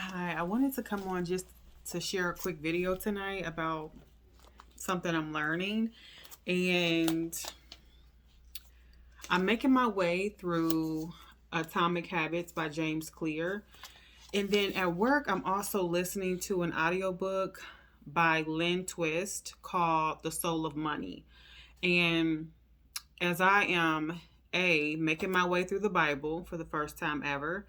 Hi, I wanted to come on just to share a quick video tonight about something I'm learning. And I'm making my way through Atomic Habits by James Clear. And then at work, I'm also listening to an audiobook by Lynn Twist called The Soul of Money. And as I am making my way through the Bible for the first time ever,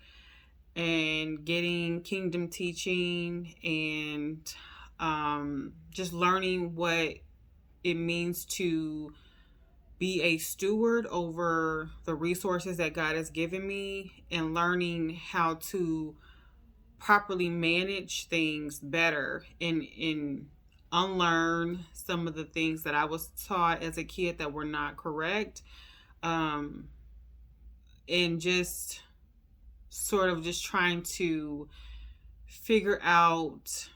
and getting kingdom teaching and just learning what it means to be a steward over the resources that God has given me, and learning how to properly manage things better and unlearn some of the things that I was taught as a kid that were not correct. Um, and just sort of just trying to figure out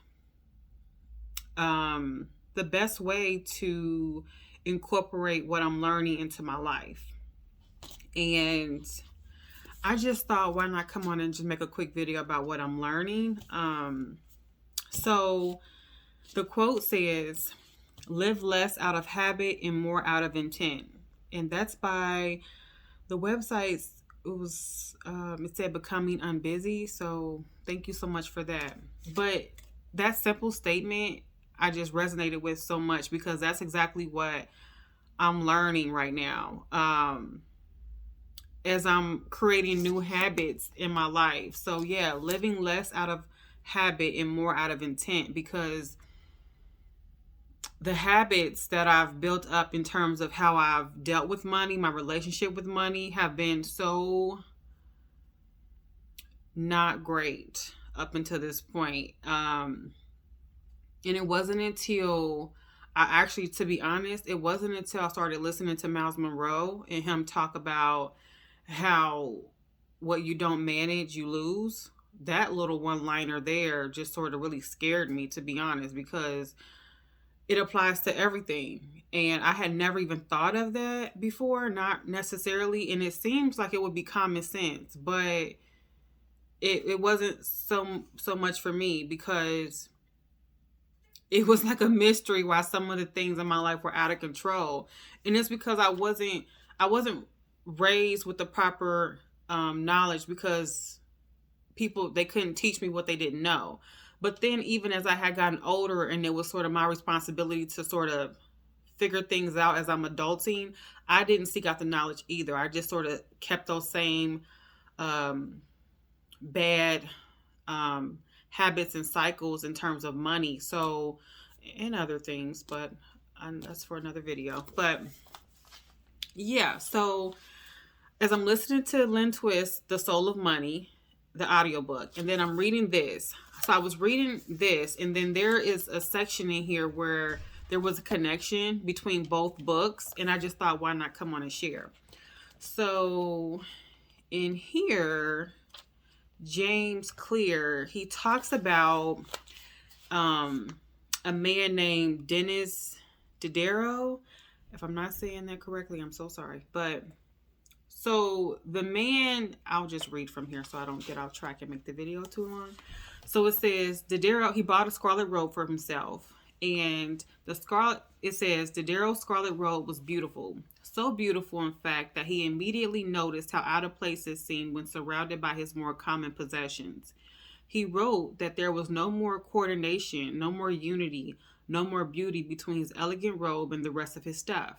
the best way to incorporate what I'm learning into my life. And I just thought, why not come on and just make a quick video about what I'm learning? So the quote says, live less out of habit and more out of intent. And that's by the website. It said becoming unbusy. So thank you so much for that. But that simple statement I just resonated with so much, because that's exactly what I'm learning right now. As I'm creating new habits in my life. So yeah, living less out of habit and more out of intent, because the habits that I've built up in terms of how I've dealt with money, my relationship with money, have been so not great up until this point. And it wasn't until to be honest, it wasn't until I started listening to Miles Monroe and him talk about how what you don't manage, you lose. That little one liner there just sort of really scared me, to be honest, because it applies to everything. And I had never even thought of that before, not necessarily. And it seems like it would be common sense, but it wasn't so much for me, because it was like a mystery why some of the things in my life were out of control. And it's because I wasn't raised with the proper knowledge, because people, they couldn't teach me what they didn't know. But then even as I had gotten older and it was sort of my responsibility to sort of figure things out as I'm adulting, I didn't seek out the knowledge either. I just sort of kept those same bad habits and cycles in terms of money. So, and other things, but that's for another video. But yeah, so as I'm listening to Lynn Twist, The Soul of Money, the audiobook, and then I'm reading this. So I was reading this, and then there is a section in here where there was a connection between both books, and I just thought, why not come on and share? So in here, James Clear, he talks about a man named Dennis Diderot. If I'm not saying that correctly, I'm so sorry. But so the man, I'll just read from here so I don't get off track and make the video too long. So it says, Diderot, he bought a scarlet robe for himself. And it says, Diderot's scarlet robe was beautiful. So beautiful, in fact, that he immediately noticed how out of place it seemed when surrounded by his more common possessions. He wrote that there was no more coordination, no more unity, no more beauty between his elegant robe and the rest of his stuff.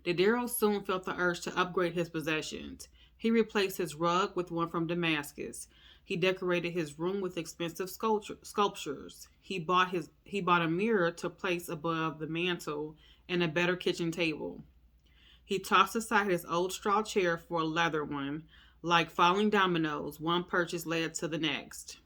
Diderot soon felt the urge to upgrade his possessions. He replaced his rug with one from Damascus. He decorated his room with expensive sculptures. He bought a mirror to place above the mantel and a better kitchen table. He tossed aside his old straw chair for a leather one. Like falling dominoes, one purchase led to the next.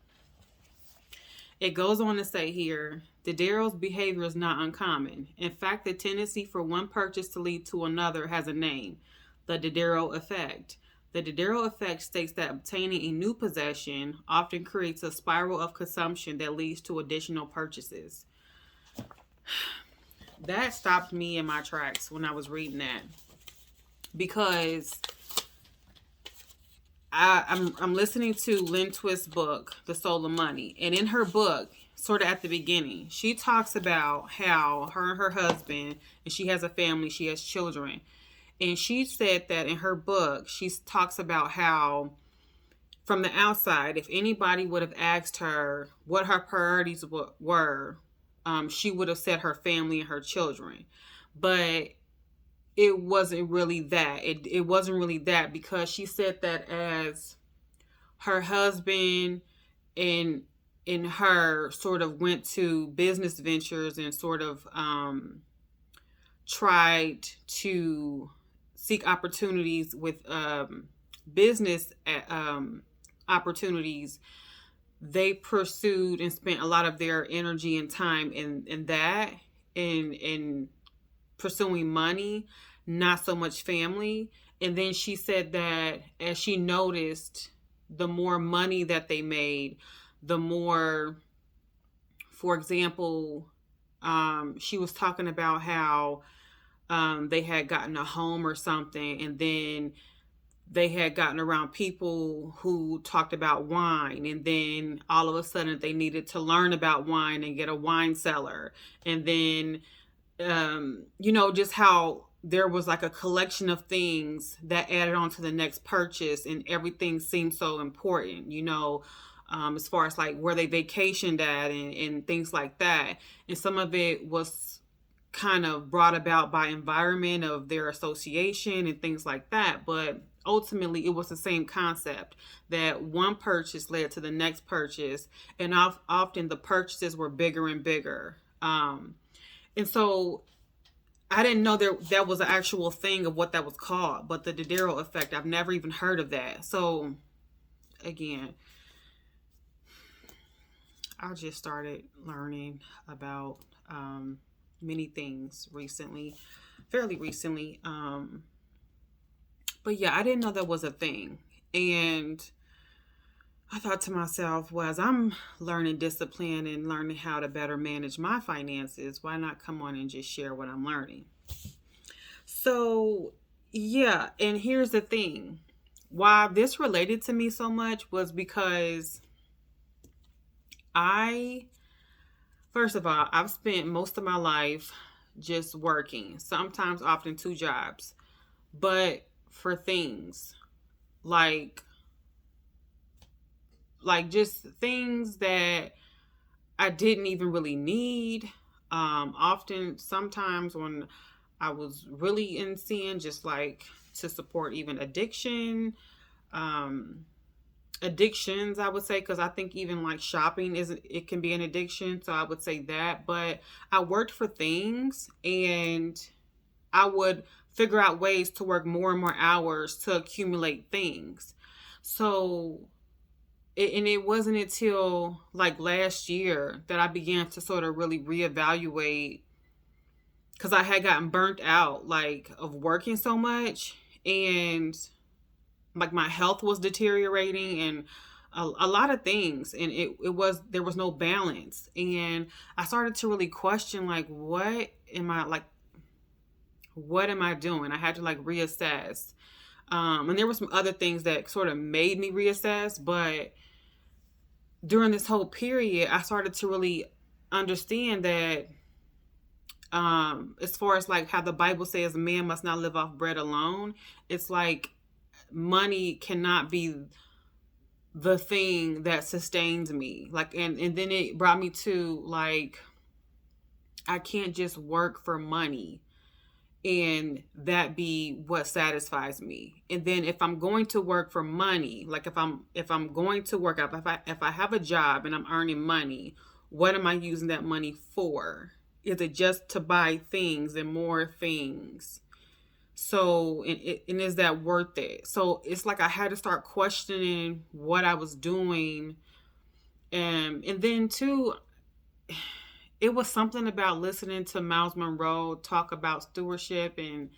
It goes on to say here, Diderot's behavior is not uncommon. In fact, the tendency for one purchase to lead to another has a name, the Diderot effect. The Diderot effect states that obtaining a new possession often creates a spiral of consumption that leads to additional purchases. That stopped me in my tracks when I was reading that, because I'm listening to Lynn Twist's book, The Soul of Money, and in her book, sort of at the beginning, she talks about how her and her husband, and she has a family, she has children, and she said that in her book, she talks about how from the outside, if anybody would have asked her what her priorities were, she would have said her family and her children, but it wasn't really that. It wasn't really that because she said that as her husband and her sort of went to business ventures and sort of tried to seek opportunities with business opportunities, they pursued and spent a lot of their energy and time in that, in pursuing money, not so much family. And then she said that as she noticed the more money that they made, the more, for example, she was talking about how they had gotten a home or something, and then they had gotten around people who talked about wine, and then all of a sudden they needed to learn about wine and get a wine cellar. And then just how there was like a collection of things that added on to the next purchase, and everything seemed so important, as far as like where they vacationed at and things like that. And some of it was kind of brought about by environment of their association and things like that. But ultimately, it was the same concept that one purchase led to the next purchase, and often the purchases were bigger and bigger. And so I didn't know that was an actual thing of what that was called, but the Diderot effect, I've never even heard of that. So again, I just started learning about many things fairly recently. But yeah, I didn't know that was a thing. And I thought to myself, well, as I'm learning discipline and learning how to better manage my finances, why not come on and just share what I'm learning? So, yeah, and here's the thing. Why this related to me so much was because first of all, I've spent most of my life just working, sometimes often 2 jobs, but for things like just things that I didn't even really need. Sometimes when I was really in sin, just like to support even addictions, I would say, because I think even like shopping it can be an addiction. So I would say that, but I worked for things, and I would figure out ways to work more and more hours to accumulate things. So it wasn't until like last year that I began to sort of really reevaluate, because I had gotten burnt out like of working so much, and like my health was deteriorating, and a lot of things, and there was no balance. And I started to really question, like, what am I doing? I had to like reassess. And there were some other things that sort of made me reassess, but during this whole period, I started to really understand that as far as like how the Bible says man must not live off bread alone, it's like money cannot be the thing that sustains me. Like, and then it brought me to like, I can't just work for money and that be what satisfies me. And then if I'm going to work for money, like if I'm going to work out, if I have a job and I'm earning money, what am I using that money for? Is it just to buy things and more things? So, and is that worth it? So it's like I had to start questioning what I was doing. And then too, it was something about listening to Miles Munroe talk about stewardship and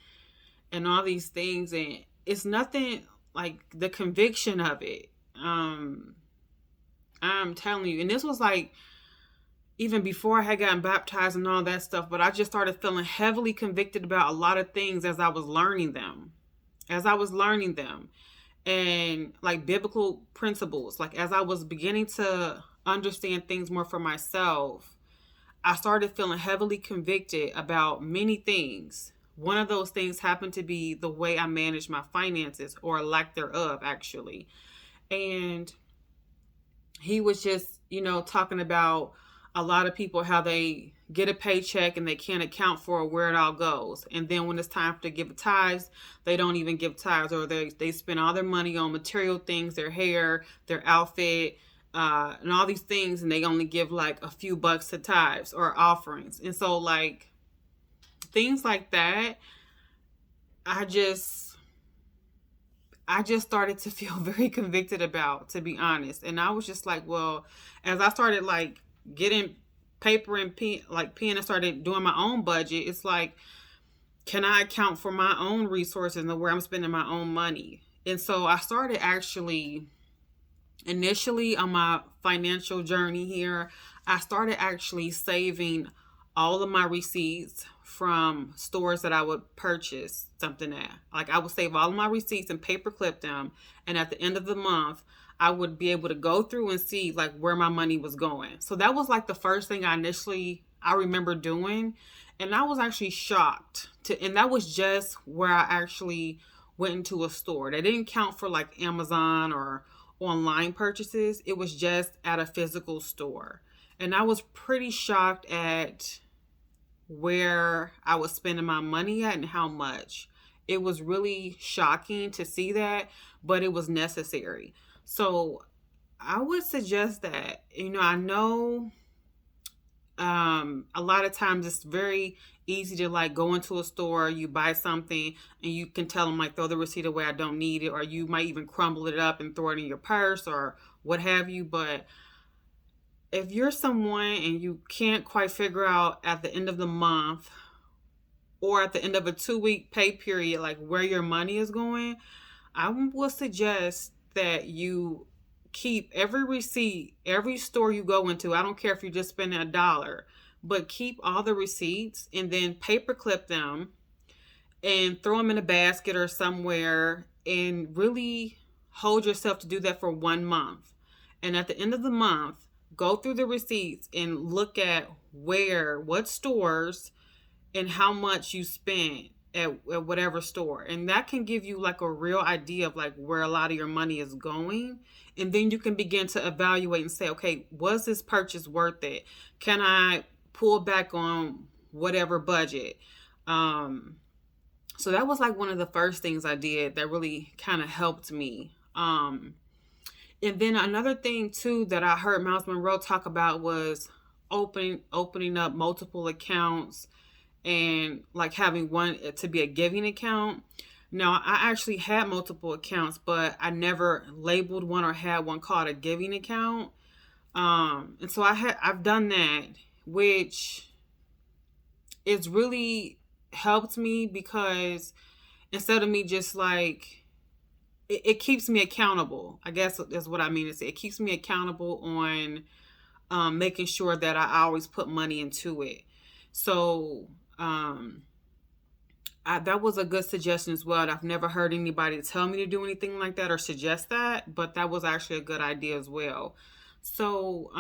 all these things. And it's nothing like the conviction of it. I'm telling you. And this was like, even before I had gotten baptized and all that stuff, but I just started feeling heavily convicted about a lot of things as I was learning them. and like biblical principles. Like as I was beginning to understand things more for myself, I started feeling heavily convicted about many things. One of those things happened to be the way I manage my finances, or lack thereof, actually. And he was just, talking about a lot of people, how they get a paycheck and they can't account for where it all goes. And then when it's time to give tithes, they don't even give tithes, or they spend all their money on material things, their hair, their outfit, and all these things, and they only give like a few bucks to tithes or offerings. And so, like, things like that, I just started to feel very convicted about, to be honest. And I was just like, well, as I started like getting paper and pen, and started doing my own budget, it's like, can I account for my own resources and where I'm spending my own money? And so I started actually, initially on my financial journey here, I started actually saving all of my receipts from stores that I would purchase something at. Like, I would save all of my receipts and paper clip them, and at the end of the month, I would be able to go through and see like where my money was going. So that was like the first thing I remember doing, and I was actually shocked and that was just where I actually went into a store. They didn't count for like Amazon or online purchases. It was just at a physical store. And I was pretty shocked at where I was spending my money at and how much. It was really shocking to see that, but it was necessary. So I would suggest that, I know a lot of times it's very easy to like go into a store, you buy something, and you can tell them like, throw the receipt away, I don't need it, or you might even crumble it up and throw it in your purse or what have you. But if you're someone and you can't quite figure out at the end of the month or at the end of a 2-week pay period like where your money is going, I will suggest that you keep every receipt, every store you go into. I don't care if you're just spending $1, but keep all the receipts and then paper clip them and throw them in a basket or somewhere, and really hold yourself to do that for 1 month. And at the end of the month, go through the receipts and look at what stores and how much you spent at whatever store. And that can give you like a real idea of like where a lot of your money is going. And then you can begin to evaluate and say, okay, was this purchase worth it? Can I pull back on whatever budget? So that was like one of the first things I did that really kind of helped me. And then another thing too that I heard Miles Munroe talk about was opening up multiple accounts, and like having one to be a giving account. Now, I actually had multiple accounts, but I never labeled one or had one called a giving account. And so I've done that, which it's really helped me, because instead of me just like, it keeps me accountable. I guess that's what I mean to say. It keeps me accountable on making sure that I always put money into it. So that was a good suggestion as well. I've never heard anybody tell me to do anything like that or suggest that, but that was actually a good idea as well. So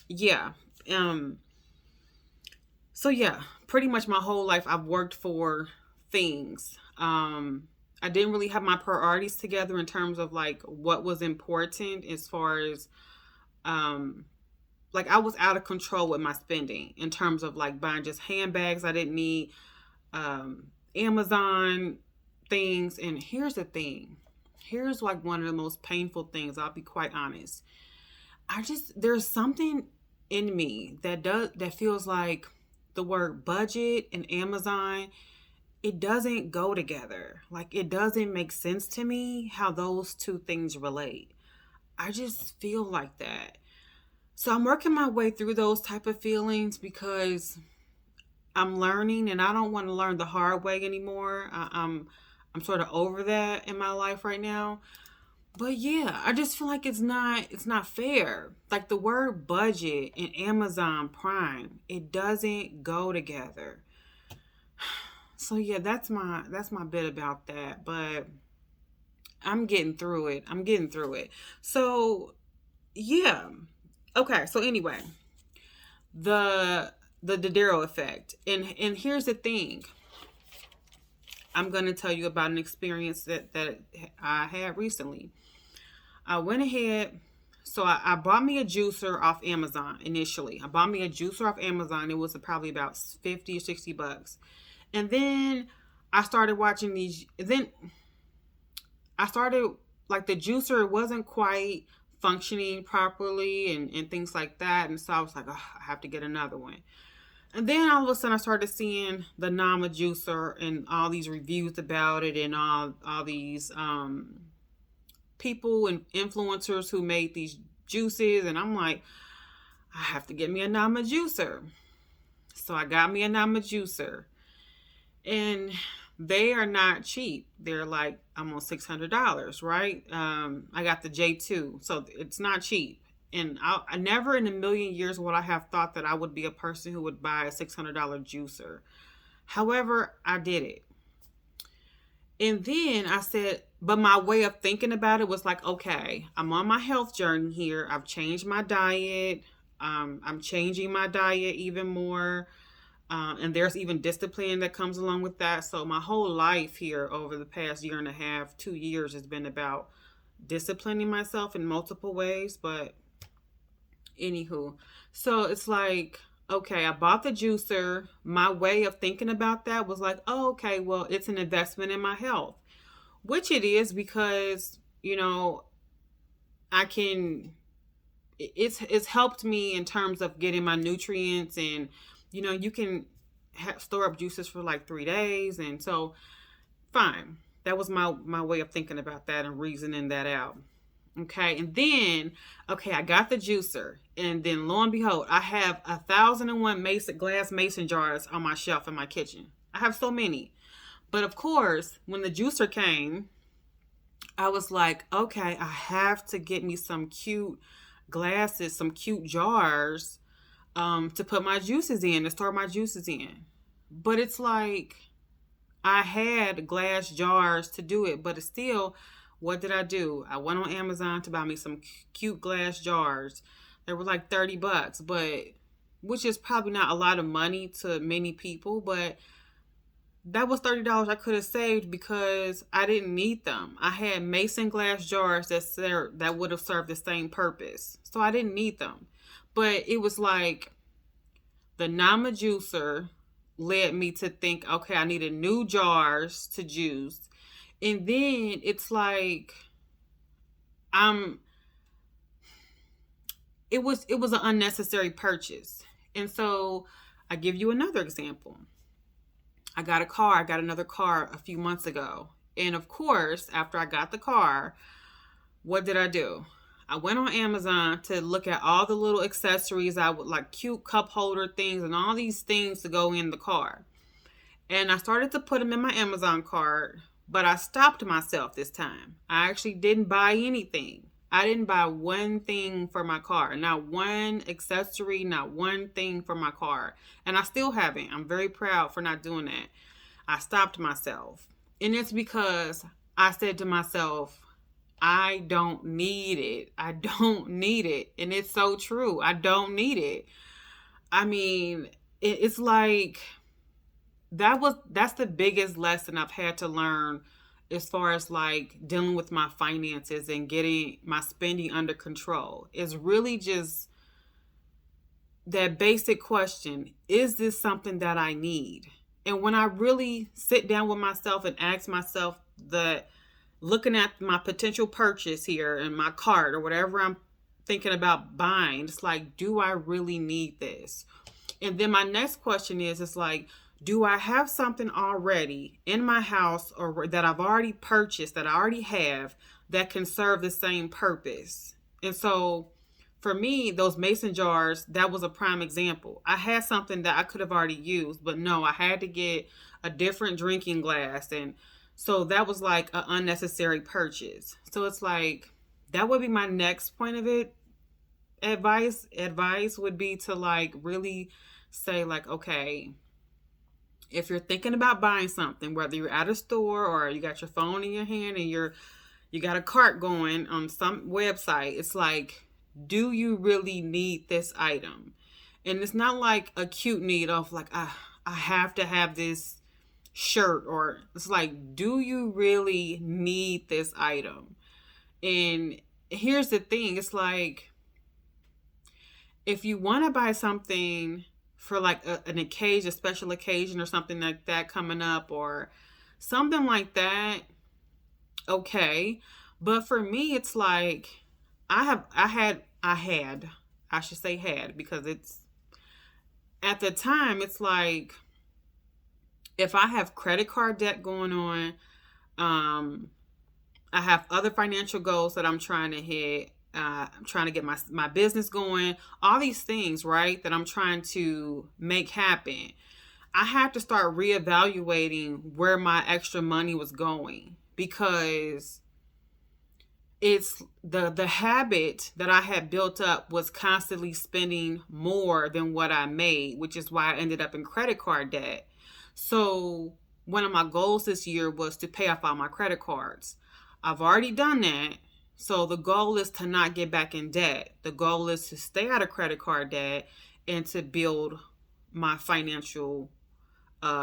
yeah. So yeah, pretty much my whole life I've worked for things. I didn't really have my priorities together in terms of like what was important, as far as like I was out of control with my spending in terms of like buying just handbags I didn't need, Amazon things. And here's the thing. Here's like one of the most painful things, I'll be quite honest. There's something in me that feels like the word budget and Amazon, it doesn't go together. Like, it doesn't make sense to me how those two things relate. I just feel like that. So I'm working my way through those type of feelings, because I'm learning, and I don't want to learn the hard way anymore. I'm sort of over that in my life right now. But yeah, I just feel like it's not fair. Like, the word budget and Amazon Prime, it doesn't go together. So yeah, that's my bit about that. But I'm getting through it. I'm getting through it. So, yeah. Okay, so anyway, the the Dodero effect. And here's the thing. I'm going to tell you about an experience that I had recently. I went ahead, so I bought me a juicer off Amazon initially. I bought me a juicer off Amazon. It was probably about 50 or $60. And then I started watching these. Then I started, like, the juicer wasn't quite functioning properly and things like that. And so I was like, oh, I have to get another one. And then all of a sudden I started seeing the Nama juicer and all these reviews about it and all these people and influencers who made these juices. And I'm like, I have to get me a Nama juicer. So I got me a Nama juicer. And they are not cheap. They're like almost $600, right? I got the J2, so it's not cheap. And I never in a million years would I have thought that I would be a person who would buy a $600 juicer. However, I did it. And then I said, but my way of thinking about it was like, okay, I'm on my health journey here. I've changed my diet. I'm changing my diet even more. And there's even discipline that comes along with that. So my whole life here over the past year and a half, 2 years has been about disciplining myself in multiple ways. But anywho, so it's like, okay, I bought the juicer. My way of thinking about that was like, oh, okay, well, it's an investment in my health, which it is because, it's helped me in terms of getting my nutrients and, you can store up juices for like 3 days. And so, fine. That was my way of thinking about that and reasoning that out. Okay. And then, I got the juicer. And then lo and behold, I have 1,001 glass mason jars on my shelf in my kitchen. I have so many. But of course, when the juicer came, I was like, okay, I have to get me some cute glasses, some cute jars to put my juices in, to store my juices in. But it's like I had glass jars to do it, but it's still, what did I do? I went on Amazon to buy me some cute glass jars. They were like $30, but which is probably not a lot of money to many people, but that was $30 I could have saved because I didn't need them. I had mason glass jars that would have served the same purpose. So I didn't need them. But it was like the Nama juicer led me to think, okay, I needed new jars to juice. And then it's like it was an unnecessary purchase. And so I give you another example. I got another car a few months ago. And of course, after I got the car, what did I do? I went on Amazon to look at all the little accessories I would like, cute cup holder things and all these things to go in the car. And I started to put them in my Amazon cart, but I stopped myself this time. I actually didn't buy anything. I didn't buy one thing for my car, not one accessory, not one thing for my car. And I still haven't. I'm very proud for not doing that. I stopped myself. And it's because I said to myself, I don't need it. I don't need it. And it's so true. I don't need it. I mean, it's like that's the biggest lesson I've had to learn as far as like dealing with my finances and getting my spending under control. Is really just that basic question, is this something that I need? And when I really sit down with myself and ask myself looking at my potential purchase here in my cart or whatever I'm thinking about buying, it's like, do I really need this? And then my next question is, it's like, do I have something already in my house or that I've already purchased, that I already have, that can serve the same purpose? And so for me, those mason jars, that was a prime example. I had something that I could have already used, but no, I had to get a different drinking glass. And so that was like an unnecessary purchase. So it's like, that would be my next point of it. Advice would be to like really say like, okay, if you're thinking about buying something, whether you're at a store or you got your phone in your hand and you're you got a cart going on some website. It's like, do you really need this item? And it's not like a cute need of like, I have to have this shirt, or it's like, do you really need this item? And here's the thing, it's like, if you want to buy something for like an occasion, a special occasion or something like that coming up or something like that, okay. But for me, it's like, I should say had, because it's, at the time, it's like, if I have credit card debt going on, I have other financial goals that I'm trying to hit. I'm trying to get my business going, all these things, right, that I'm trying to make happen. I had to start reevaluating where my extra money was going, because it's the habit that I had built up was constantly spending more than what I made, which is why I ended up in credit card debt. So one of my goals this year was to pay off all my credit cards. I've already done that. So the goal is to not get back in debt. The goal is to stay out of credit card debt and to build my financial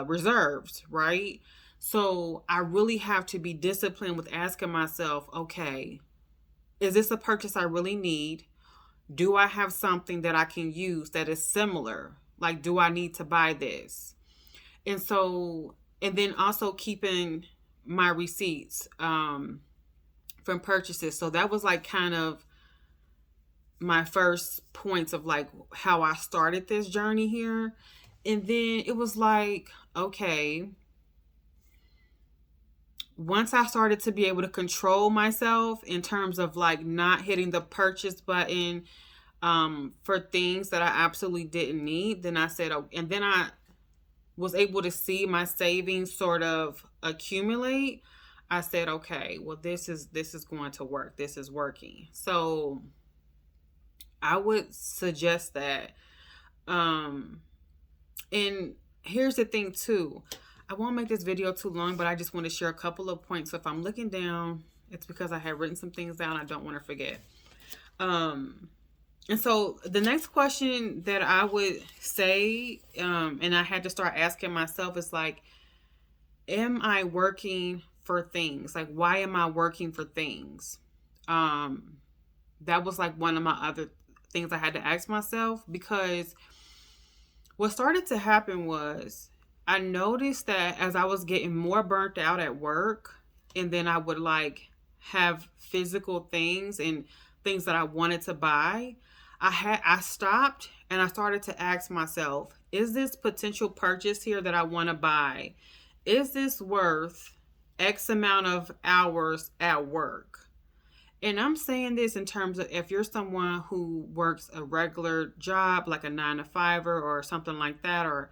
reserves, right? So I really have to be disciplined with asking myself, okay, is this a purchase I really need? Do I have something that I can use that is similar? Like, do I need to buy this? And so, and then also keeping my receipts from purchases. So that was like kind of my first points of like how I started this journey here. And then it was like, okay, once I started to be able to control myself in terms of like not hitting the purchase button for things that I absolutely didn't need, then I said, oh, and then I was able to see my savings sort of accumulate. I said, okay, well, this is going to work. This is working. So I would suggest that. And here's the thing too. I won't make this video too long, but I just want to share a couple of points. So if I'm looking down, it's because I have written some things down I don't want to forget. And so the next question that I would say, and I had to start asking myself, is like, am I working for things? Like, why am I working for things? That was like one of my other things I had to ask myself, because what started to happen was I noticed that as I was getting more burnt out at work, and then I would like have physical things and things that I wanted to buy, I stopped and I started to ask myself, is this potential purchase here that I want to buy, is this worth X amount of hours at work? And I'm saying this in terms of if you're someone who works a regular job, like a 9-to-5 or something like that, or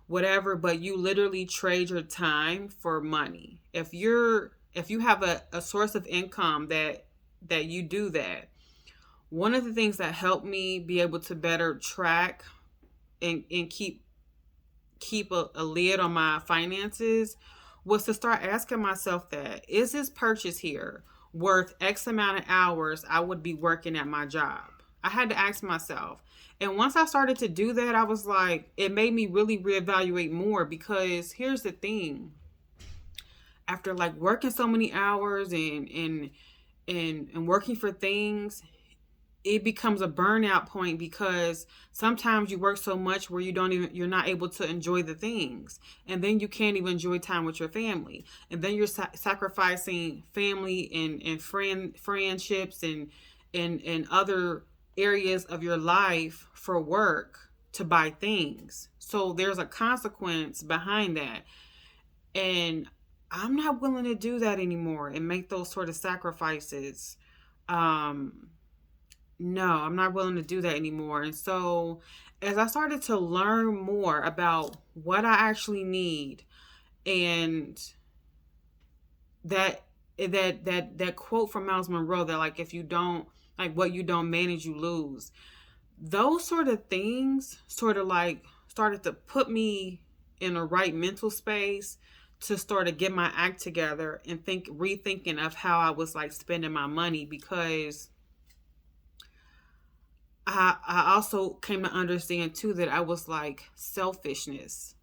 whatever, but you literally trade your time for money. If you have a source of income that you do that, one of the things that helped me be able to better track and keep a lid on my finances was to start asking myself that, is this purchase here worth X amount of hours I would be working at my job? I had to ask myself. And once I started to do that, I was like, it made me really reevaluate more, because here's the thing. After like working so many hours and working for things, it becomes a burnout point, because sometimes you work so much where you're not able to enjoy the things, and then you can't even enjoy time with your family, and then you're sacrificing family and friendships and other areas of your life for work to buy things. So there's a consequence behind that, and I'm not willing to do that anymore and make those sort of sacrifices. No, I'm not willing to do that anymore. And so as I started to learn more about what I actually need, and that quote from Munroe, that like, if you don't, like, what you don't manage, you lose. Those sort of things sort of like started to put me in a right mental space to start to get my act together and rethinking of how I was like spending my money, because I also came to understand too that I was like selfishness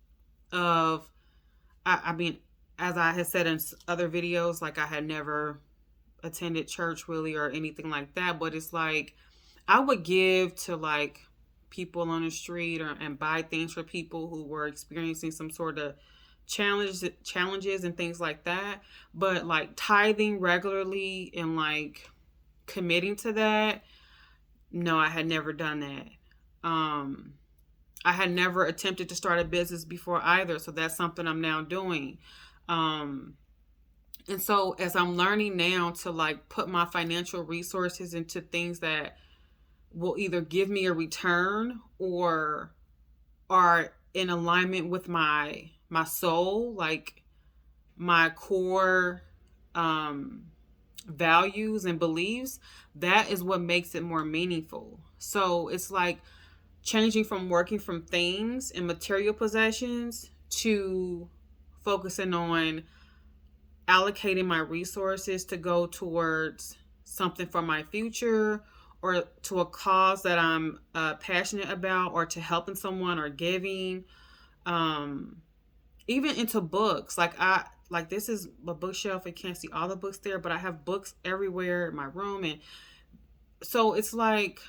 of I mean, as I had said in other videos, like I had never attended church really or anything like that, but it's like I would give to like people on the street and buy things for people who were experiencing some sort of challenges and things like that. But like tithing regularly and like committing to that, no, I had never done that. I had never attempted to start a business before either, so that's something I'm now doing. And so as I'm learning now to like put my financial resources into things that will either give me a return or are in alignment with my soul, like my core values and beliefs, that is what makes it more meaningful. So it's like changing from working from things and material possessions to focusing on allocating my resources to go towards something for my future or to a cause that I'm passionate about, or to helping someone or giving, even into books. Like this is a bookshelf. I can't see all the books there, but I have books everywhere in my room. And so it's like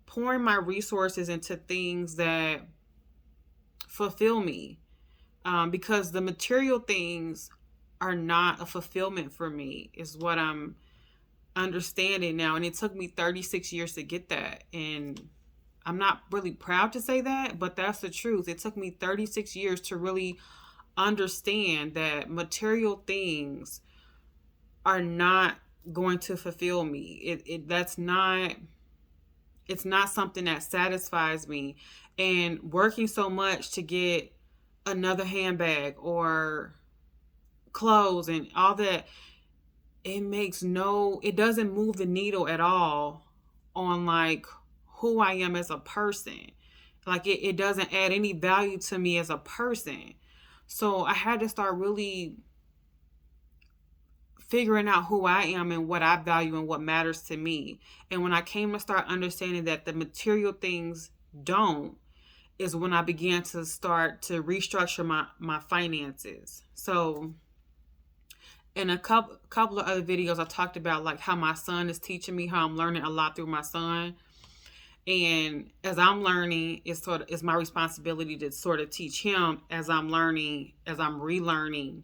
pouring my resources into things that fulfill me, because the material things are not a fulfillment for me, is what I'm understanding now. And it took me 36 years to get that. And I'm not really proud to say that, but that's the truth. It took me 36 years to really understand that material things are not going to fulfill me. It's not something that satisfies me. And working so much to get another handbag or clothes and all that, it doesn't move the needle at all on like who I am as a person. Like it doesn't add any value to me as a person. So I had to start really figuring out who I am and what I value and what matters to me. And when I came to start understanding that the material things don't, is when I began to start to restructure my finances. So in a couple of other videos, I talked about like how my son is teaching me, how I'm learning a lot through my son. And as I'm learning, it's my responsibility to sort of teach him as I'm learning, as I'm relearning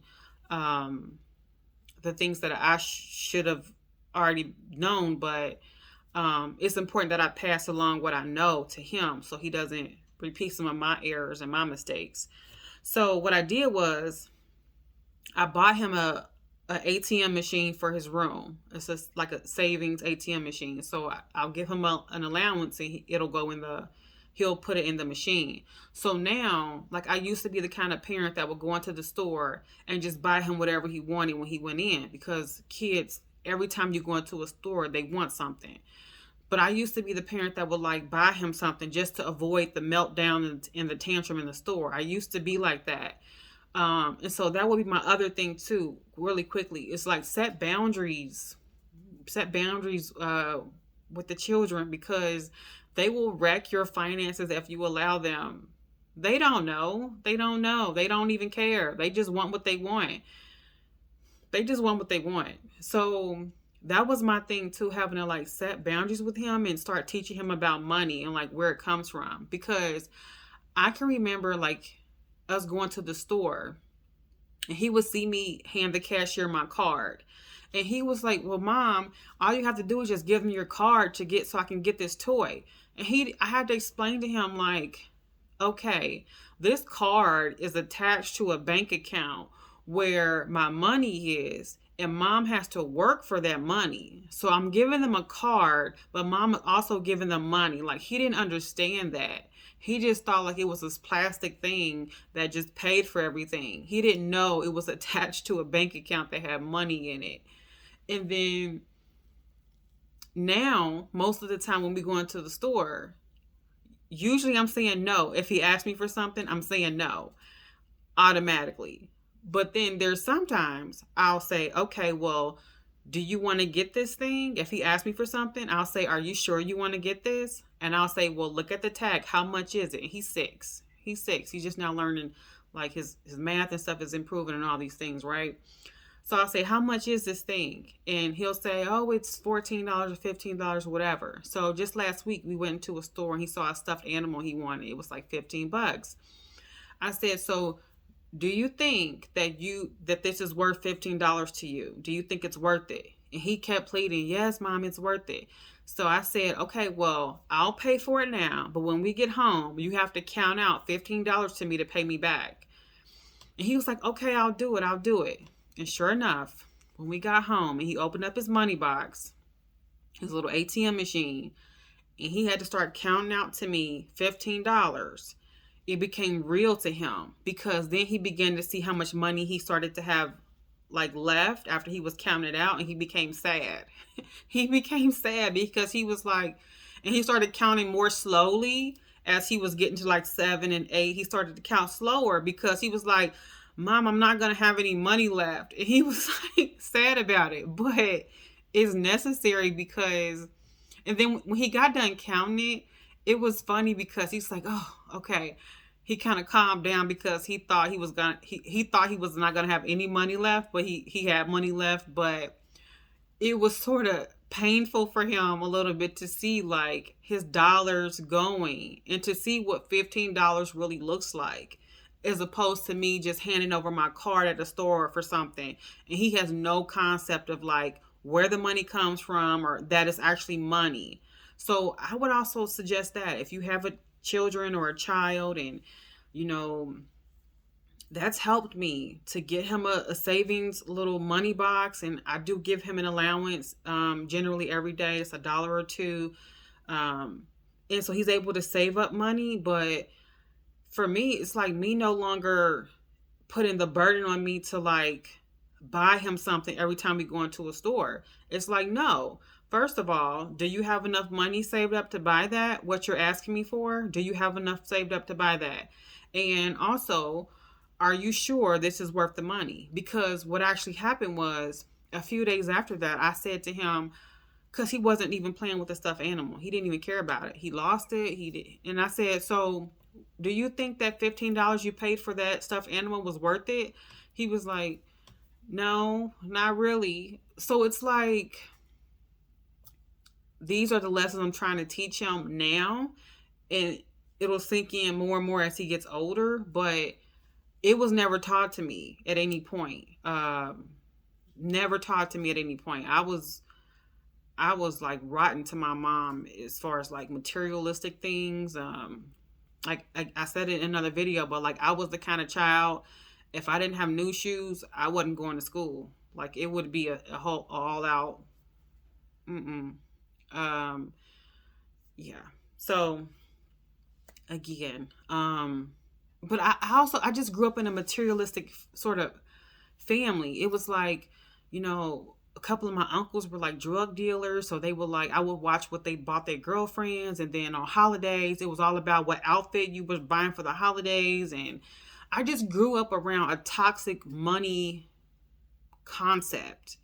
the things that I should have already known. But it's important that I pass along what I know to him so he doesn't repeat some of my errors and my mistakes. So what I did was I bought him a ATM machine for his room. It's just like a savings ATM machine. So I'll give him an allowance and he'll put it in the machine. So now, like I used to be the kind of parent that would go into the store and just buy him whatever he wanted when he went in, because kids, every time you go into a store, they want something. But I used to be the parent that would like buy him something just to avoid the meltdown and the tantrum in the store. I used to be like that. And so that would be my other thing too, really quickly. It's like set boundaries with the children, because they will wreck your finances if you allow them. They don't know. They don't even care. They just want what they want. So that was my thing too, having to like set boundaries with him and start teaching him about money and like where it comes from. Because I can remember like us going to the store and he would see me hand the cashier my card. And he was like, well, Mom, all you have to do is just give me your card so I can get this toy. And I had to explain to him like, okay, this card is attached to a bank account where my money is, and Mom has to work for that money. So I'm giving them a card, but Mom is also giving them money. Like he didn't understand that. He just thought like it was this plastic thing that just paid for everything. He didn't know it was attached to a bank account that had money in it. And then now, most of the time when we go into the store, usually I'm saying no. If he asks me for something, I'm saying no automatically. But then there's sometimes I'll say, okay, well, do you want to get this thing? If he asks me for something, I'll say, are you sure you want to get this? And I'll say, well, look at the tag. How much is it? He's 6. He's 6. He's just now learning, like his math and stuff is improving and all these things, right? So I'll say, how much is this thing? And he'll say, oh, it's $14 or $15, whatever. So just last week we went into a store and he saw a stuffed animal he wanted. It was like $15. I said, so do you think that this is worth $15 to you? Do you think it's worth it? And he kept pleading, yes, mom, it's worth it. So I said, okay, well, I'll pay for it now, but when we get home, you have to count out $15 to me to pay me back. And he was like, okay, I'll do it. And sure enough, when we got home and he opened up his money box, his little ATM machine, and he had to start counting out to me $15, it became real to him, because then he began to see how much money he started to have like left after he was counting it out, and he became sad. He became sad because he was like, and he started counting more slowly as he was getting to like 7 and 8. He started to count slower because he was like, Mom, I'm not going to have any money left. And he was like sad about it, but it's necessary because, and then when he got done counting it, it was funny because he's like, oh, okay. He kind of calmed down because he thought he was not gonna have any money left, but he had money left. But it was sort of painful for him a little bit to see like his dollars going and to see what $15 really looks like, as opposed to me just handing over my card at the store for something, and he has no concept of like where the money comes from or that it's actually money. So I would also suggest that if you have a children or a child, and that's helped me to get him a savings little money box, and I do give him an allowance generally every day. It's $1 or $2, and so he's able to save up money. But for me, it's like me no longer putting the burden on me to like buy him something every time we go into a store. It's like, no. First of all, do you have enough money saved up to buy that? What you're asking me for? Do you have enough saved up to buy that? And also, are you sure this is worth the money? Because what actually happened was a few days after that, I said to him, because he wasn't even playing with the stuffed animal. He didn't even care about it. He lost it. He did. And I said, so do you think that $15 you paid for that stuffed animal was worth it? He was like, no, not really. So it's like, these are the lessons I'm trying to teach him now, and it'll sink in more and more as he gets older, but it was never taught to me at any point. Never taught to me at any point. I was like rotten to my mom as far as like materialistic things. Like I said it in another video, but like I was the kind of child, if I didn't have new shoes, I wasn't going to school. Like it would be a whole all out yeah. So again, but I just grew up in a materialistic sort of family. It was like, a couple of my uncles were like drug dealers, so they were like, I would watch what they bought their girlfriends, and then on holidays it was all about what outfit you was buying for the holidays. And I just grew up around a toxic money concept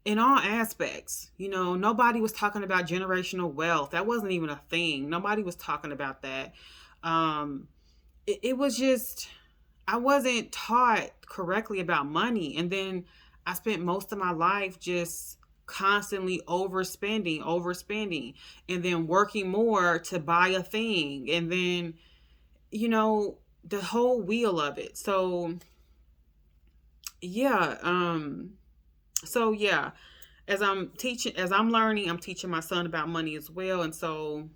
in all aspects. Nobody was talking about generational wealth. That wasn't even a thing. Nobody was talking about that. It was just, I wasn't taught correctly about money. And then I spent most of my life just constantly overspending, and then working more to buy a thing. And then, the whole wheel of it. So yeah. So yeah, as I'm learning, I'm teaching my son about money as well. And so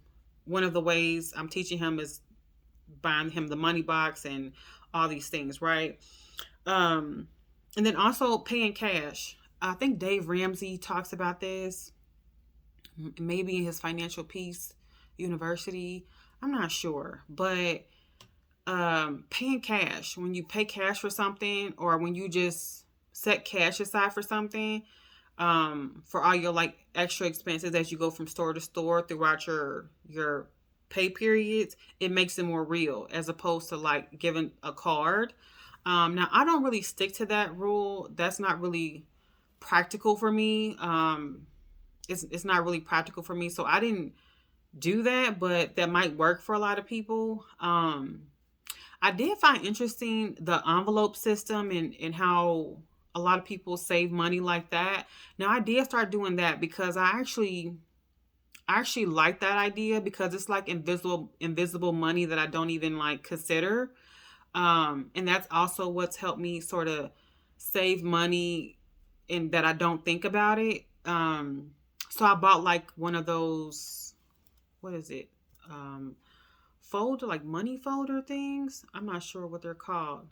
one of the ways I'm teaching him is buying him the money box and all these things, right? And then also paying cash. I think Dave Ramsey talks about this, maybe in his Financial Peace University. I'm not sure, but paying cash, when you pay cash for something, or when you just set cash aside for something, for all your like extra expenses as you go from store to store throughout your pay periods, it makes it more real, as opposed to like giving a card. Now I don't really stick to that rule. That's not really practical for me. It's not really practical for me, so I didn't do that. But that might work for a lot of people. I did find interesting the envelope system and how a lot of people save money like that. Now I did start doing that because I actually like that idea because it's like invisible money that I don't even like consider. And that's also what's helped me sort of save money and that I don't think about it. So I bought like one of those, what is it? Um, Folder, like money folder things. I'm not sure what they're called.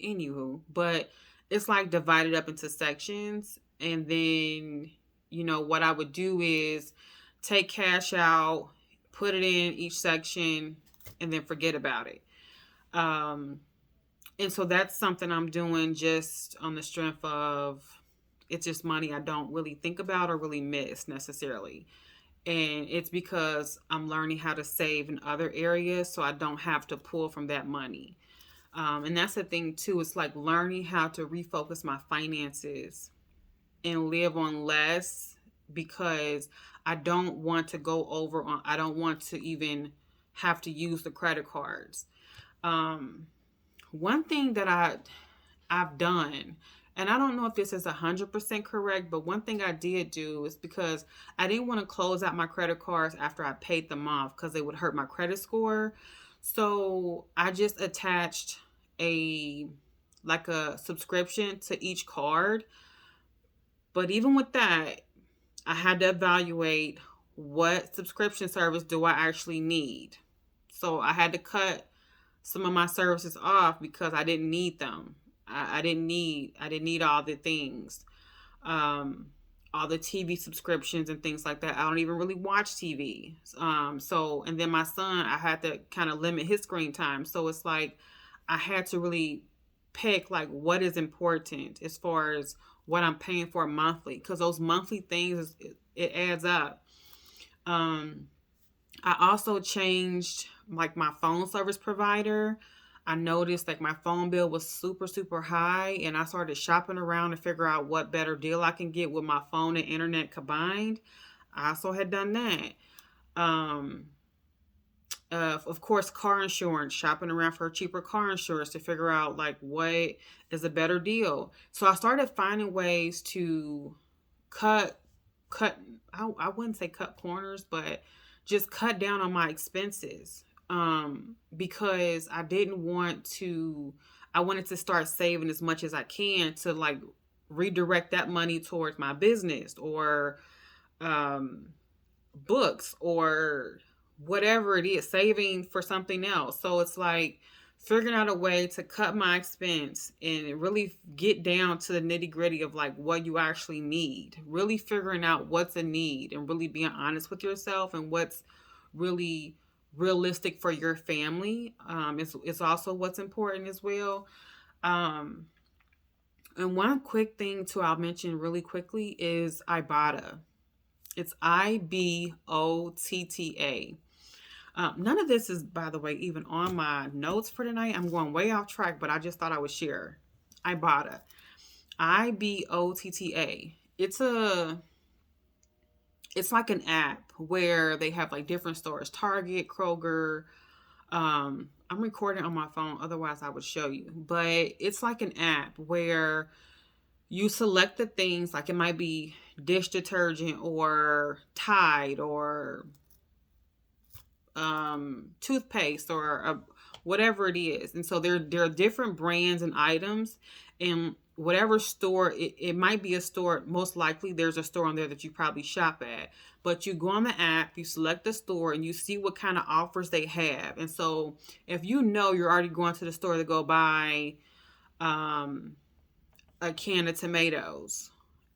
Anywho, but it's like divided up into sections. And then, what I would do is take cash out, put it in each section, and then forget about it. Um, and so that's something I'm doing just on the strength of it's just money I don't really think about or really miss necessarily. And it's because I'm learning how to save in other areas so I don't have to pull from that money. And that's the thing too. It's like learning how to refocus my finances and live on less because I don't want to go over on. I don't want to even have to use the credit cards. Um, One thing that I've done, and I don't know if this is 100% correct, but one thing I did do is because I didn't want to close out my credit cards after I paid them off because they would hurt my credit score. So I just attached a like a subscription to each card. But even with that, I had to evaluate what subscription service do I actually need. So I had to cut some of my services off because I didn't need them. I didn't need all the things. Um all the TV subscriptions and things like that. I don't even really watch TV. So and then my son, I had to kind of limit his screen time. So it's like I had to really pick like what is important as far as what I'm paying for monthly because those monthly things it adds up. Um I also changed like my phone service provider. I noticed like my phone bill was super, super high, and I started shopping around to figure out what better deal I can get with my phone and internet combined. I also had done that. Um, of course, car insurance, shopping around for cheaper car insurance to figure out like what is a better deal. So I started finding ways to cut, cut, I wouldn't say cut corners, but just cut down on my expenses. Because I wanted to start saving as much as I can to like redirect that money towards my business or um, books or whatever it is, saving for something else. So it's like figuring out a way to cut my expense and really get down to the nitty gritty of like what you actually need. Really figuring out what's a need and really being honest with yourself and what's really realistic for your family. It's also what's important as well. Um, and one quick thing too I'll mention really quickly is Ibotta. It's Ibotta. None of this is, by the way, even on my notes for tonight. I'm going way off track, but I just thought I would share. Ibotta. Ibotta. It's like an app where they have like different stores, Target, Kroger. I'm recording on my phone, otherwise I would show you. But it's like an app where you select the things, like it might be dish detergent or Tide or toothpaste or whatever it is. And so there are different brands and items, and whatever store it might be a store. Most likely, there's a store on there that you probably shop at. But you go on the app, you select the store, and you see what kind of offers they have. And so if you know you're already going to the store to go buy um, a can of tomatoes,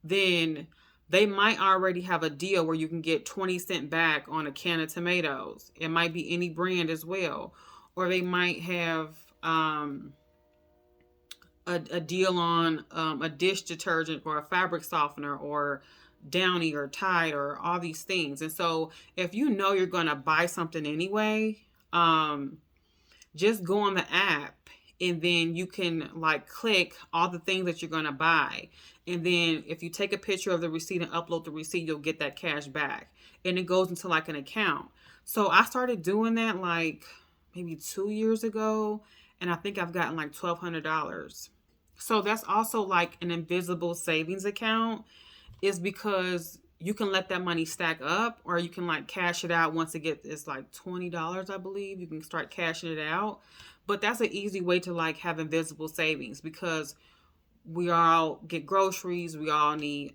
then they might already have a deal where you can get 20 cents back on a can of tomatoes. It might be any brand as well. Or they might have a deal on a dish detergent or a fabric softener or Downy or Tide or all these things. And so if you know you're going to buy something anyway, just go on the app and then you can like click all the things that you're going to buy. And then if you take a picture of the receipt and upload the receipt, you'll get that cash back. And it goes into like an account. So I started doing that like maybe 2 years ago. And I think I've gotten like $1,200. So that's also like an invisible savings account, is because you can let that money stack up, or you can like cash it out once it's like $20, I believe. You can start cashing it out. But that's an easy way to like have invisible savings, because we all get groceries, we all need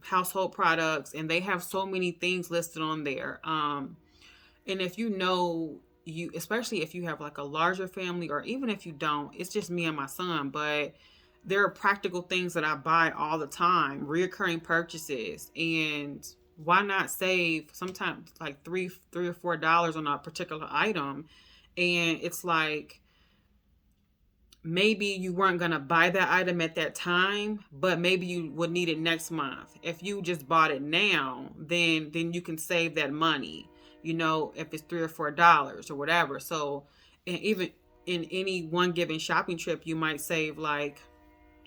household products, and they have so many things listed on there. And if you know, you, especially if you have like a larger family, or even if you don't, it's just me and my son, but there are practical things that I buy all the time, reoccurring purchases. And why not save sometimes like three or $4 on a particular item? And it's like, maybe you weren't going to buy that item at that time, but maybe you would need it next month. If you just bought it now, then you can save that money, if it's $3 or $4 or whatever. So, and even in any one given shopping trip, you might save like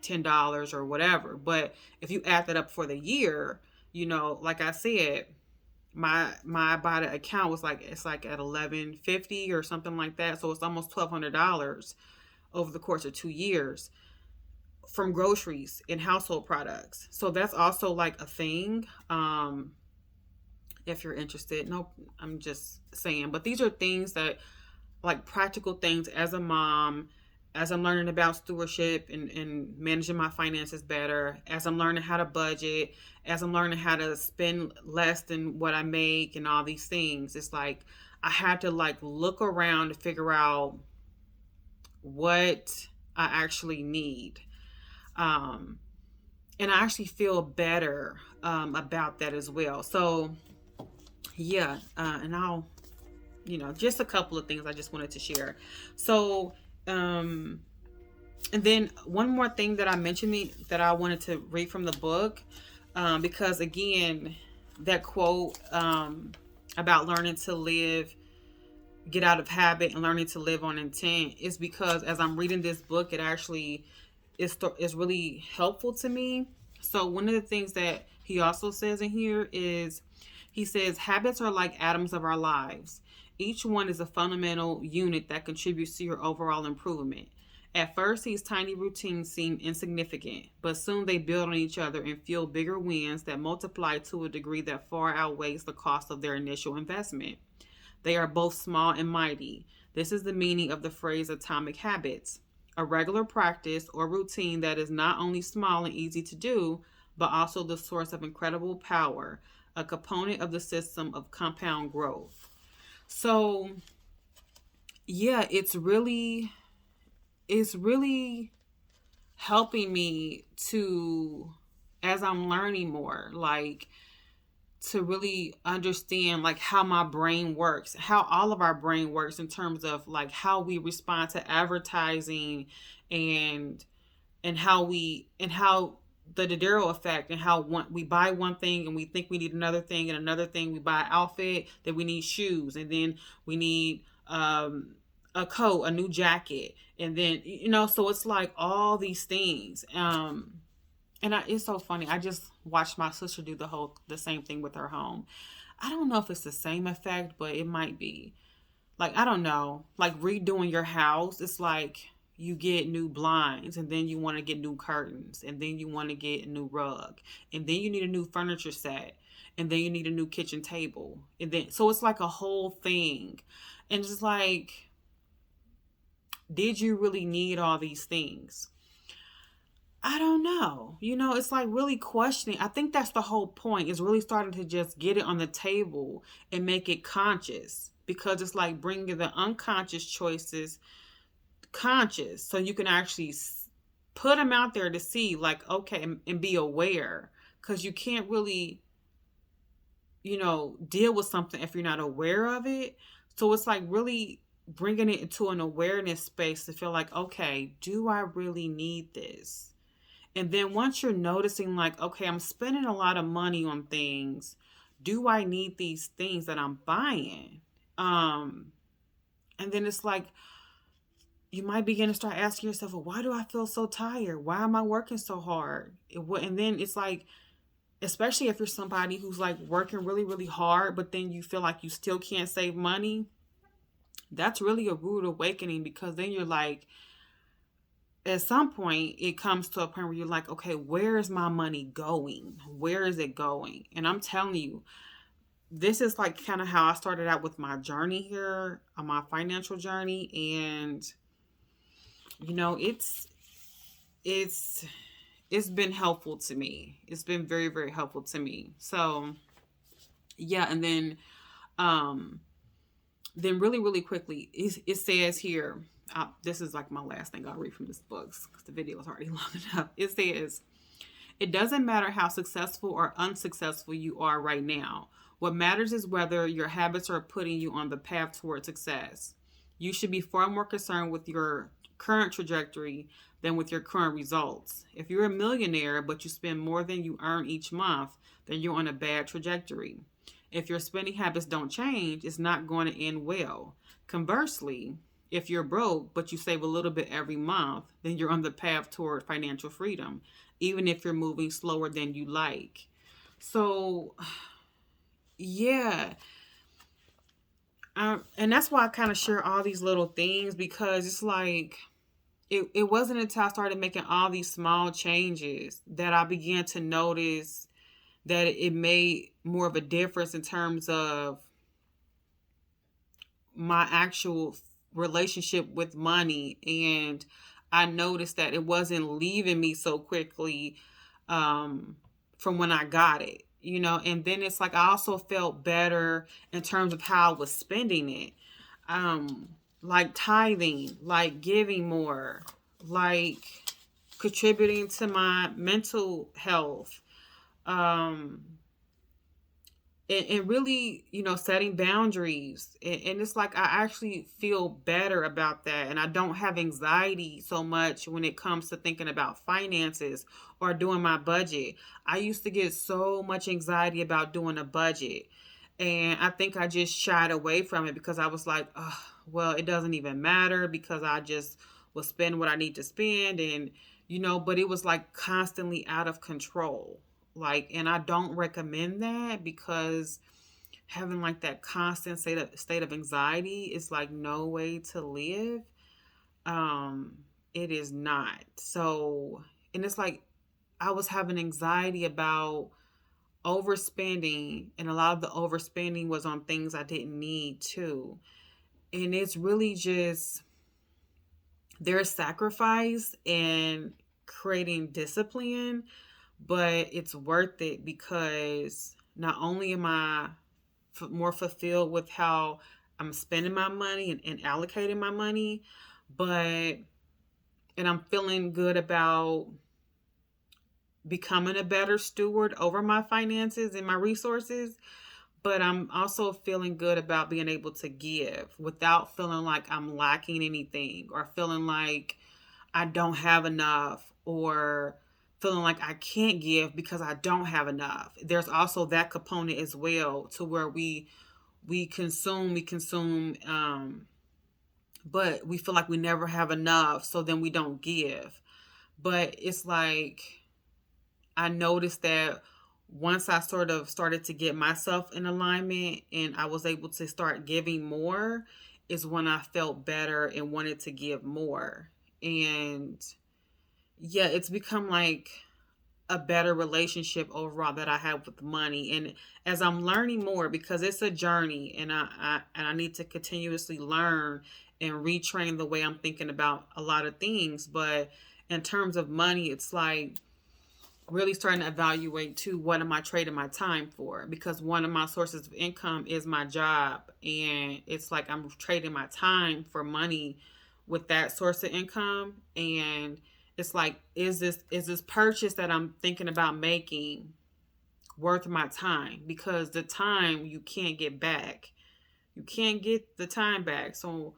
$10 or whatever. But if you add that up for the year, like I said, my Ibotta account was like, it's like at 1150 or something like that. So it's almost $1,200 over the course of 2 years from groceries and household products. So that's also like a thing. If you're interested. Nope, I'm just saying. But these are things that, like practical things as a mom, as I'm learning about stewardship and managing my finances better, as I'm learning how to budget, as I'm learning how to spend less than what I make and all these things. It's like I had to like look around to figure out what I actually need. And I actually feel better about that as well. So, yeah, and I'll, just a couple of things I just wanted to share. So, and then one more thing that I mentioned that I wanted to read from the book, because again, that quote about learning to live, get out of habit and learning to live on intent, is because as I'm reading this book, it actually is really helpful to me. So one of the things that he also says in here is, he says, habits are like atoms of our lives. Each one is a fundamental unit that contributes to your overall improvement. At first, these tiny routines seem insignificant, but soon they build on each other and fuel bigger wins that multiply to a degree that far outweighs the cost of their initial investment. They are both small and mighty. This is the meaning of the phrase atomic habits, a regular practice or routine that is not only small and easy to do, but also the source of incredible power, a component of the system of compound growth. So, yeah, it's really helping me to, as I'm learning more, like to really understand like how my brain works, how all of our brain works in terms of like how we respond to advertising, and how the Dodaro effect, and how we buy one thing and we think we need another thing, and another thing we buy an outfit, then we need shoes, and then we need a coat, a new jacket, and then so it's like all these things. It's so funny. I just watched my sister do the same thing with her home. I don't know if it's the same effect, but it might be. Like, I don't know. Like redoing your house, it's like you get new blinds, and then you want to get new curtains, and then you want to get a new rug, and then you need a new furniture set, and then you need a new kitchen table. And then so it's like a whole thing. And it's like, did you really need all these things? I don't know. It's like really questioning. I think that's the whole point, is really starting to just get it on the table and make it conscious, because it's like bringing the unconscious choices conscious, so you can actually put them out there to see, like, okay, and be aware, because you can't really, deal with something if you're not aware of it. So it's like really bringing it into an awareness space to feel like, okay, do I really need this? And then once you're noticing like, okay, I'm spending a lot of money on things. Do I need these things that I'm buying? And then it's like, you might begin to start asking yourself, well, why do I feel so tired? Why am I working so hard? And then it's like, especially if you're somebody who's like working really, really hard, but then you feel like you still can't save money, that's really a rude awakening, because then you're like, at some point, it comes to a point where you're like, okay, where is my money going? Where is it going? And I'm telling you, this is like kind of how I started out with my journey here, on my financial journey. And, it's it's been helpful to me. It's been very, very helpful to me. So yeah, and then really, really quickly, it says here, this is like my last thing I'll read from this book because the video is already long enough. It says, it doesn't matter how successful or unsuccessful you are right now. What matters is whether your habits are putting you on the path toward success. You should be far more concerned with your current trajectory than with your current results. If you're a millionaire but you spend more than you earn each month, then you're on a bad trajectory. If your spending habits don't change, it's not going to end well. Conversely, if you're broke but you save a little bit every month, then you're on the path toward financial freedom, even if you're moving slower than you like. So, yeah. And that's why I kind of share all these little things, because it's like, it wasn't until I started making all these small changes that I began to notice that it made more of a difference in terms of my actual relationship with money. And I noticed that it wasn't leaving me so quickly, from when I got it, and then it's like I also felt better in terms of how I was spending it. Like tithing, like giving more, like contributing to my mental health. Um, and really, setting boundaries. And it's like I actually feel better about that. And I don't have anxiety so much when it comes to thinking about finances or doing my budget. I used to get so much anxiety about doing a budget. And I think I just shied away from it because I was like, oh, well, it doesn't even matter because I just will spend what I need to spend. And, but it was like constantly out of control. Like, and I don't recommend that, because having like that constant state of anxiety is like no way to live. Um, it is not. So, and it's like I was having anxiety about overspending, and a lot of the overspending was on things I didn't need too. And it's really just, there's sacrifice and creating discipline, but it's worth it, because not only am I more fulfilled with how I'm spending my money and allocating my money, but and I'm feeling good about becoming a better steward over my finances and my resources, but I'm also feeling good about being able to give without feeling like I'm lacking anything, or feeling like I don't have enough, or feeling like I can't give because I don't have enough. There's also that component as well, to where we consume, but we feel like we never have enough, so then we don't give. But it's like I noticed that once I sort of started to get myself in alignment and I was able to start giving more, is when I felt better and wanted to give more. And yeah, it's become like a better relationship overall that I have with money. And as I'm learning more, because it's a journey, and I need to continuously learn and retrain the way I'm thinking about a lot of things. But in terms of money, it's like really starting to evaluate too, what am I trading my time for? Because one of my sources of income is my job, and it's like I'm trading my time for money with that source of income. And it's like, is this purchase that I'm thinking about making worth my time? Because the time you can't get back. You can't get the time back. So,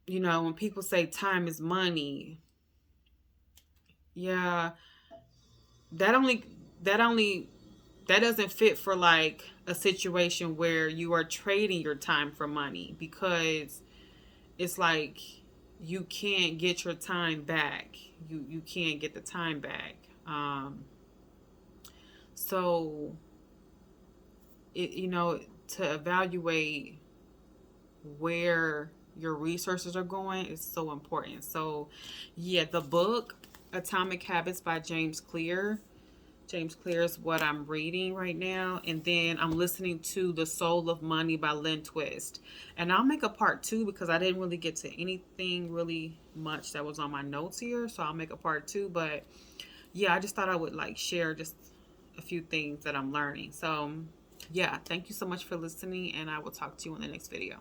when people say time is money, yeah, that only that only that doesn't fit for like a situation where you are trading your time for money, because it's like you can't get your time back. You can't get the time back. So it, to evaluate where your resources are going is so important. So yeah, the book Atomic Habits by James Clear. James Clear is what I'm reading right now. And then I'm listening to The Soul of Money by Lynn Twist. And I'll make a part two because I didn't really get to anything really much that was on my notes here. So I'll make a part two. But yeah, I just thought I would like share just a few things that I'm learning. So yeah, thank you so much for listening, and I will talk to you in the next video.